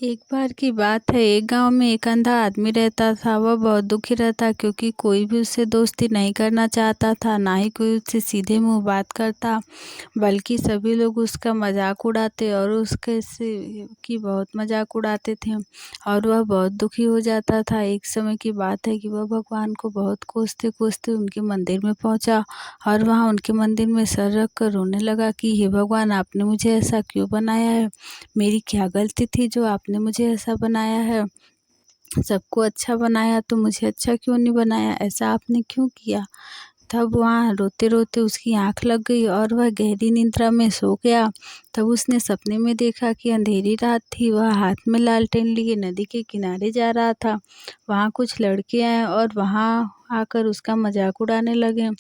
एक बार की बात है, एक गांव में एक अंधा आदमी रहता था। वह बहुत दुखी रहता क्योंकि कोई भी उससे दोस्ती नहीं करना चाहता था, ना ही कोई उससे सीधे मुंह बात करता, बल्कि सभी लोग उसका मजाक उड़ाते और उसके से की बहुत मजाक उड़ाते थे और वह बहुत दुखी हो जाता था। एक समय की बात है कि वह भगवान को बहुत कोसते कोसते उनके मंदिर में पहुंचा और वहां उनके मंदिर में सर रख कर रोने लगा कि हे भगवान, आपने मुझे ऐसा क्यों बनाया है? मेरी क्या गलती थी जो आपने मुझे ऐसा बनाया है? सबको अच्छा बनाया तो मुझे अच्छा क्यों नहीं बनाया? ऐसा आपने क्यों किया? तब वहाँ रोते-रोते उसकी आँख लग गई और वह गहरी निद्रा में सो गया। तब उसने सपने में देखा कि अंधेरी रात थी, वह हाथ में लालटेन लिए नदी के किनारे जा रहा था। वहाँ कुछ लड़के आए और वहाँ आकर उसका मजाक उड़ाने लगे।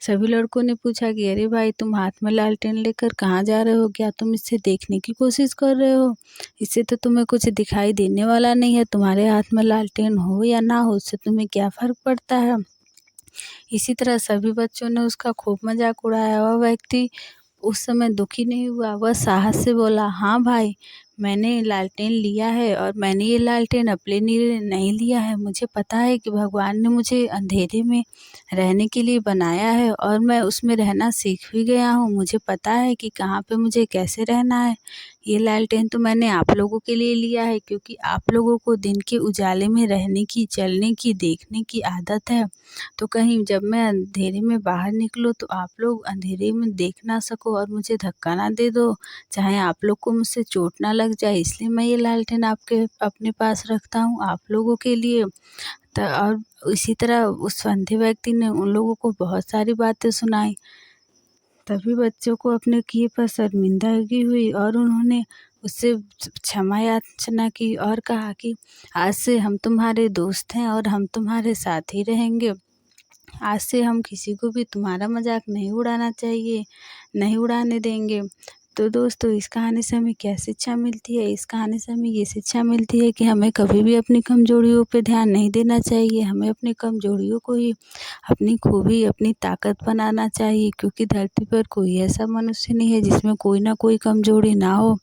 सभी लड़कों ने पूछा कि अरे भाई, तुम हाथ में लालटेन लेकर कहाँ जा रहे हो? क्या तुम इससे देखने की कोशिश कर रहे हो? इससे तो तुम्हें कुछ दिखाई देने वाला नहीं है। तुम्हारे हाथ में लालटेन हो या ना हो, उससे तुम्हें क्या फ़र्क पड़ता है? इसी तरह सभी बच्चों ने उसका खूब मजाक उड़ाया। वह व्यक्ति उस समय दुखी नहीं हुआ, वह साहस से बोला, हाँ भाई, मैंने लालटेन लिया है और मैंने ये लालटेन अपने लिए नहीं लिया है। मुझे पता है कि भगवान ने मुझे अंधेरे में रहने के लिए बनाया है और मैं उसमें रहना सीख भी गया हूँ। मुझे पता है कि कहाँ पे मुझे कैसे रहना है। ये लालटेन तो मैंने आप लोगों के लिए लिया है क्योंकि आप लोगों को दिन के उजाले में रहने की, चलने की, देखने की आदत है। तो कहीं जब मैं अंधेरे में बाहर निकलूँ तो आप लोग अंधेरे में देख ना सको और मुझे धक्का ना दे दो, चाहे आप लोग को मुझसे चोट ना लग जाए, इसलिए मैं ये लालटेन आपके अपने पास रखता हूँ आप लोगों के लिए। और इसी तरह उस अंधे व्यक्ति ने उन लोगों को बहुत सारी बातें सुनाई। तभी बच्चों को अपने किए पर शर्मिंदगी हुई और उन्होंने उससे क्षमा याचना की और कहा कि आज से हम तुम्हारे दोस्त हैं और हम तुम्हारे साथ ही रहेंगे। आज से हम किसी को भी तुम्हारा मजाक नहीं उड़ाना चाहिए, नहीं उड़ाने देंगे। तो दोस्तों, इस कहानी से हमें क्या शिक्षा मिलती है? इस कहानी से हमें ये शिक्षा मिलती है कि हमें कभी भी अपनी कमजोरियों पे ध्यान नहीं देना चाहिए। हमें अपनी कमजोरियों को ही अपनी खूबी, अपनी ताकत बनाना चाहिए, क्योंकि धरती पर कोई ऐसा मनुष्य नहीं है जिसमें कोई ना कोई कमजोरी ना हो।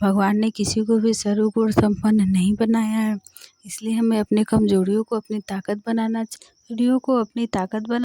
भगवान ने किसी को भी सर्वगुण संपन्न नहीं बनाया है। इसलिए हमें अपनी कमजोरियों को अपनी ताकत बनाना, कमजोरियों को अपनी ताकत बना